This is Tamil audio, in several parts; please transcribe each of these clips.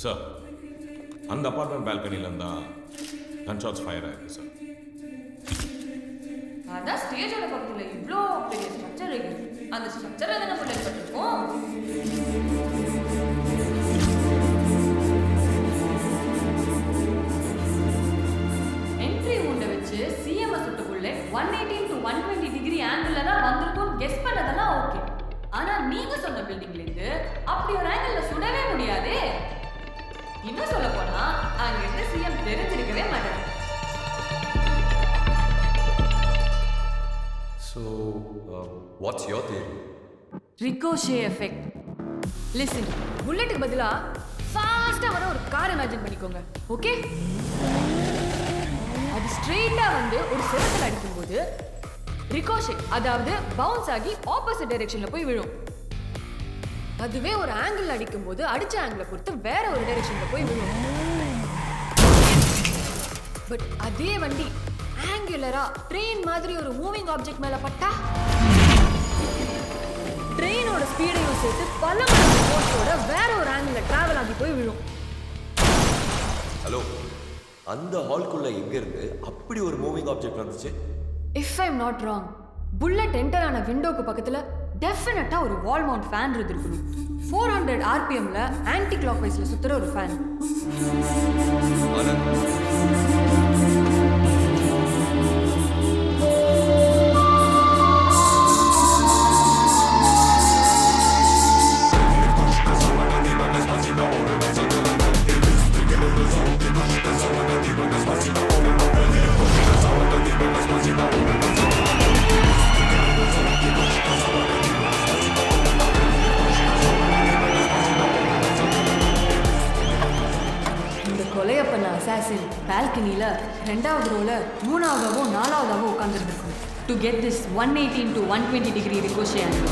சார் அந்த அப்பார்ட்மெண்ட் பால்கனில இருந்தா கன்ஷாட்ஸ் ஃபயர் ஆயிருக்கு சார். அதான் ஸ்டேஜோட பக்கத்துல இவ்ளோ பெரிய ஸ்ட்ரக்சர் இருக்கு. அந்த ஸ்ட்ரக்சரை தானே புல்லட் பண்ணிருக்கோம். என்ட்ரி உண்டை வச்சு சிஎம் சுட்ட புல்லட் 118 to 120 டிகிரி ஆங்கிள் தான் வந்திருக்கும் கெஸ் பண்ணதெல்லாம் ஓகே. ஆனா நீங்க சொன்ன பில்டிங்ல இருந்து அப்படி ஒரு ஆங்கிள் சுடவே முடியாதே. இன்னும் சொல்ல போனா அங்க இருந்து சிஎம் தெரிஞ்சிருக்கவே மாட்டாரு. So, what's your theory? Ricochet effect. Listen, புல்லட்டுக்கு பதிலா ஃபாஸ்டா வர ஒரு கார் இமேஜின் பண்ணிக்கோங்க. ஓகே? அது ஸ்ட்ரெயிட்டா வந்து ஒரு செவத்துல அடிக்கும்போது ரிகோஷே, அதாவது பவுன்ஸ் ஆகி ஆப்போசிட் டைரக்ஷன்ல போய் விழும். அதுவே ஒரு ஆங்கிள் அடிக்கும்போது அடிச்ச ஆங்கிளை பொறுத்து வேற ஒரு டைரக்ஷன்ல போய் விழும். பட் அதே வண்டி ஆங்குலரா ட்ரெயின் மாதிரி ஒரு மூவிங் ஆப்ஜெக்ட் மேல பட்டா ட்ரெயினோட ஸ்பீடையும் சேர்த்து பல மடங்கு ஃபோர்ஸோட வேற ஒரு ஆங்கிள் டிராவல் ஆகி போய் விழும். ஹலோ, அந்த ஹால்குள்ள எங்க இருந்து அப்படி ஒரு மூவிங் ஆப்ஜெக்ட் வந்துச்சு? If I am not wrong, bullet enter ஆன விண்டோக்கு பக்கத்துல டெஃபினட்டா ஒரு வால் மவுண்ட் ஃபேன் இருக்கணும். 400 RPMல ஆன்டி கிளாக் வைஸ்ல சுத்துற ஒரு ஃபேன். அசாசின் பால்கனில 2வது ரோல 3ஆவதாவோ 4ஆவதாவோ உட்கார்ந்துருக்கும். To get this 118 to 120 degree ricochet angle.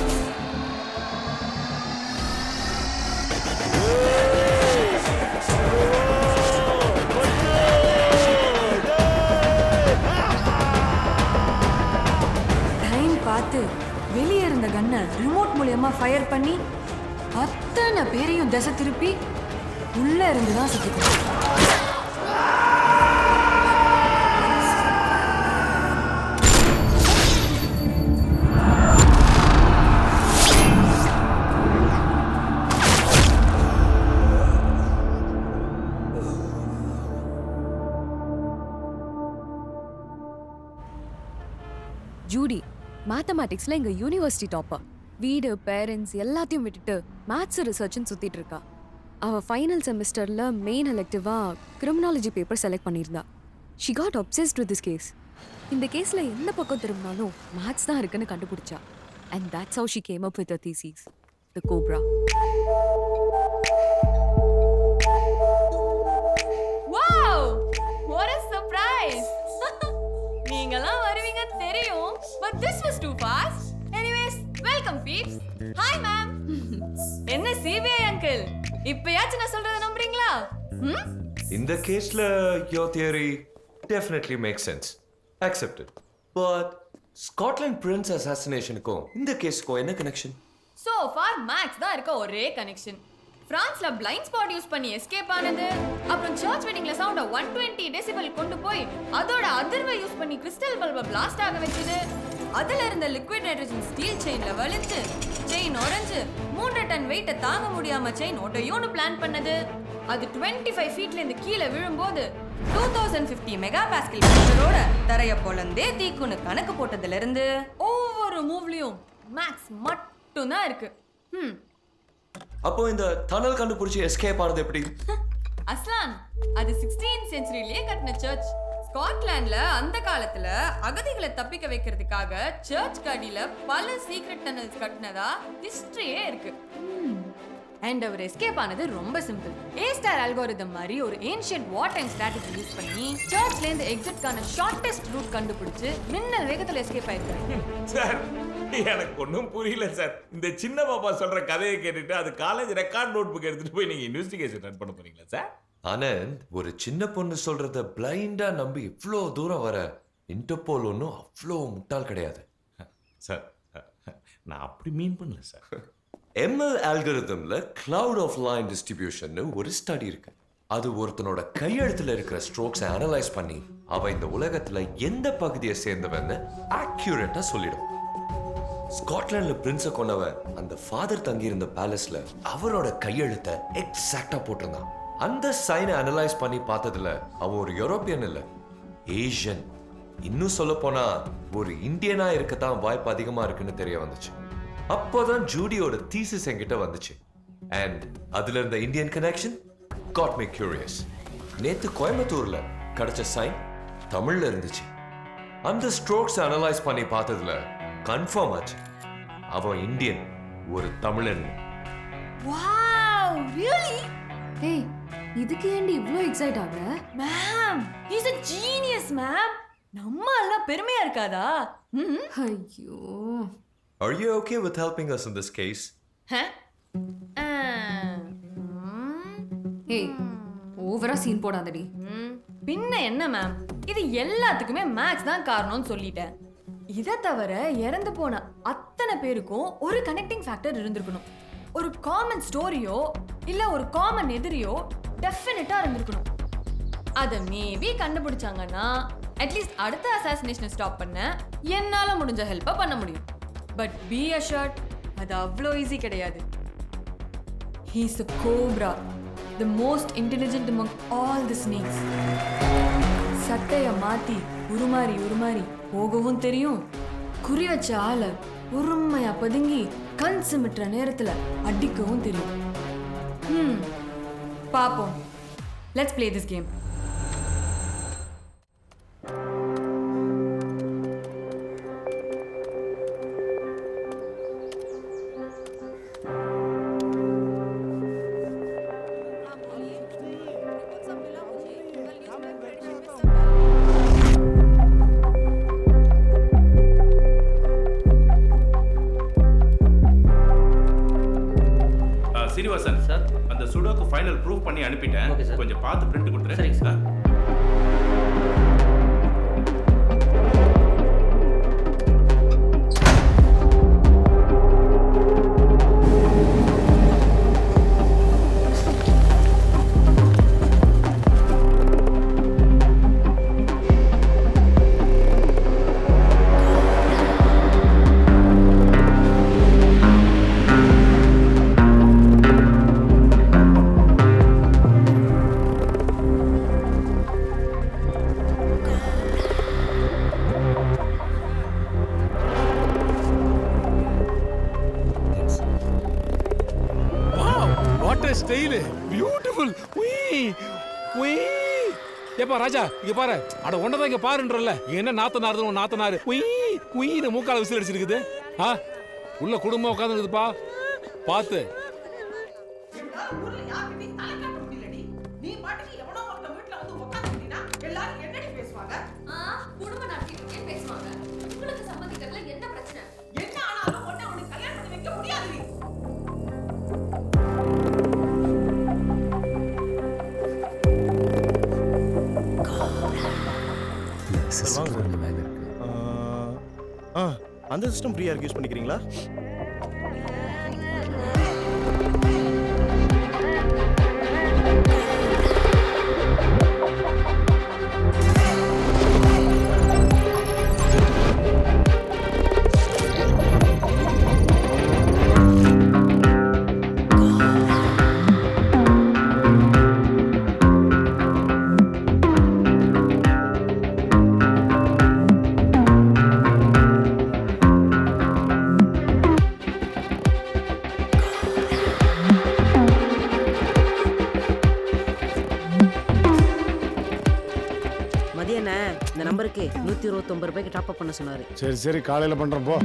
Time பார்த்து வெளியே இருந்த கன்னை ரிமோட் மூலியமா ஃபயர் பண்ணி அத்தனை பேரையும் திசை திருப்பி உள்ள இருந்து தான் சுத்திக்கணும். ஜூடி மேத்தமேட்டிக்ஸ்ல எங்க யூனிவர்சிட்டி டாப்பர். வீடு, பேரண்ட்ஸ் எல்லாத்தையும் விட்டுட்டு மேத்ஸ் ரிசர்ச்னு சுத்திட்டு இருக்கா. அவ ஃபைனல் செமஸ்டர்ல மெயின் எலெக்டிவா கிரிமினாலஜி பேப்பர் செலக்ட் பண்ணியிருந்தா. She got obsessed with this case. இந்த கேஸ்ல எந்த பக்கம் திரும்பினாலும் மேத்ஸ் தான் இருக்குன்னு கண்டுபிடிச்சா. And that's how she came up with her thesis, the cobra. Wow, what a surprise. நீங்கலாம் வருவீங்கன்னு தெரியும், but this was too fast. Anyways, welcome peeps. Hi ma'am. என்ன சிபிஐ அங்கிள், இப்பயாச்சும் நான் சொல்றத நம்புறீங்களா? இந்த கேஸ்ல your theory definitely makes sense. Accepted. But Scotland Prince assassinationக்கும் இந்த கேஸ்க்கும் என்ன கனெக்ஷன்? So far Max தான் இருக்க ஒரே கனெக்ஷன். பிரான்ஸ்ல பிளைண்ட் ஸ்பாட் யூஸ் பண்ணி எஸ்கேப் ஆனது, அப்புறம் சர்ச் வெட்டிங்ல சவுண்ட 120 டெசிபல் கொண்டு போய் அதோட அதிர்வை யூஸ் பண்ணி கிறிஸ்டல் பல்பை பிளாஸ்ட் ஆக வச்சது, அதுல இருந்த லிக்விட் நைட்ரஜன் ஸ்டீல் செயின்ல வலிச்சு செயின் உடைஞ்சு 3 டன் வெயிட்ட தாங்க முடியாம செயின் ஓட்டையோன்னு பிளான் பண்ணது, அது 25 ஃபீட்ல இருந்து கீழே விழும்போது 2050 மெகா பாஸ்கல் பிரஷரோட தரைய போலந்தே தீக்குன்னு கணக்கு போட்டதுல இருந்து ஒவ்வொரு மூவ்லயும் மேக்ஸ் மட்டும் தான் இருக்கு. அப்போ இந்த டனல் கண்டுபிடிச்சி எஸ்கேப் ஆனது எப்படி? அஸ்லான், அது 16th செஞ்சுரியிலேயே கட்டின சர்ச். ஸ்காட்லாண்ட்ல அந்த காலத்துல அகதிகளை தப்பிக்க வைக்கிறதுக்காக சர்ச் அடியில பல சீக்ரெட் டனல்ஸ் கட்டினதா ஹிஸ்டரியே இருக்கு. அண்ட் அவர் எஸ்கேப் ஆனது ரொம்ப சிம்பிள். ஏ ஸ்டார் அல்காரிதம் மாதிரி ஒரு ஏன்ஷியன்ட் வார் டைம் ஸ்ட்ராட்டஜி யூஸ் பண்ணி சர்ச்ல இருந்து எக்ஸிட்கான ஷார்ட்டஸ்ட் ரூட் கண்டுபிடிச்சு மின்னல் வேகத்துல எஸ்கேப் ஆயிருக்காரு. சார் எனக்கு ஒன்றும் புரியல சார். இந்த சின்ன பாப்பா சொல்ற கதையை கேட்டுட்டு அது காலேஜ் ரெக்கார்ட் நோட் புக் எடுத்துட்டு போய் நீங்க இன்வெஸ்டிகேஷன் ரன் பண்ண போறீங்களா சார்? ஆனந்த், ஒரு சின்ன பொண்ணு சொல்றத பிளைண்டா நம்பி இவ்வளோ தூரம் வர இன்டர்போல் ஒன்றும் அவ்வளோ முட்டாள் கிடையாது சார். நான் அப்படி மீன் பண்ணல sir. ML algorithmல cloud of line distribution ஒரு ஸ்டடி இருக்கு. அது ஒருத்தனோட கையெழுத்துல இருக்கிற ஸ்ட்ரோக்ஸை அனலைஸ் பண்ணி அவன் இந்த உலகத்துல எந்த பகுதியை சேர்ந்தவன்னு அக்யூரேட்டா சொல்லிடும். ஸ்காட்லாண்ட்ல பிரின்ஸை கொண்டவன் அந்த ஃபாதர் தங்கியிருந்த பேலஸ்ல அவரோட கையெழுத்தை எக்ஸாக்டா போட்டிருந்தான். அந்த சைனை அனலைஸ் பண்ணி பார்த்ததுல அவன் ஒரு யூரோப்பியன் இல்ல, ஏஷியன். இன்னும் சொல்ல போனா ஒரு இந்தியனா இருக்கத்தான் வாய்ப்பு அதிகமா இருக்குன்னு தெரிய வந்துச்சு. அப்போதான் ஜூடியோட தீசிஸ் என்கிட்ட வந்துச்சு. அண்ட் அதுல இருந்த Indian connection got me curious. நேத்து கோயம்புத்தூர்ல கிடைச்ச சைன் தமிழ்ல இருந்துச்சு. அந்த ஸ்ட்ரோக்ஸ் அனலைஸ் பண்ணி பார்த்ததுல கன்ஃபார்ம் ஆச்சு அவன் இந்தியன், ஒரு தமிழன். வாவ் ரியலி ஏய் இதுக்கு ஏண்டி இவ்ளோ எக்ஸைட் ஆகுற? Ma'am he is a genius ma'am. நம்ம எல்லாம் பெருமையா இருக்காதா? ஐயோ. Are you okay with helping us in this case? ஏய் ஓவரா சீன் போடாதடி. பின்ன என்ன மேம், இது எல்லாத்துக்குமே மேக்ஸ் தான் காரணம்னு சொல்லிட்டேன். இதை தவிர இறந்து போன அத்தனை பேருக்கும் ஒரு கனெக்டிங் ஃபேக்டர் இருந்திருக்கணும். ஒரு காமன் ஸ்டோரியோ இல்ல ஒரு காமன் எதிரியோ டெஃபினட்டா இருந்திருக்கணும். அதை மேபி கண்டுபிடிச்சாங்கன்னா அட்லீஸ்ட் அடுத்த அசாசினேஷனை ஸ்டாப் பண்ண என்னால முடிஞ்ச ஹெல்ப்பை பண்ண முடியும். பட் பி அஷர்ட், அது அவ்வளோ ஈஸி கிடையாது. He is a cobra, the most intelligent among all the snakes. சட்டைய மாத்தி உருமாறி போகவும் தெரியும், குறி வச்ச ஆள பொறுமையா பதுங்கி கண் சிமிட்டுற நேரத்துல அடிக்கவும் தெரியும். பாப்போம். Let's play this game. Srinivasan sir, அந்த சுடோக்கு ஃபைனல் ப்ரூஃப் பண்ணி அனுப்பிட்டேன். கொஞ்சம் பார்த்து பிரிண்ட் கொடுத்துறேன். சரிங்க சார். Style beautiful. ஏப்பா ராஜா இங்க பாரு. அட ஒன்னதான் இங்க பாருன்றல. என்ன நாத்தனார் நாத்தனாரு குயின்னு மூக்கால விசில் அடிச்சிருக்குது. உள்ள குடும்பம் உட்காந்துருக்குதுப்பா, பார்த்து. அந்த சிஸ்டம் ஃப்ரீயா யூஸ் பண்ணிக்கிறீங்களா? மதியானம் இந்த நம்பருக்கு 129 ரூபாய்க்கு டாப் அப் பண்ண சொன்னாரு. சரி காலையில பண்றோம் போ.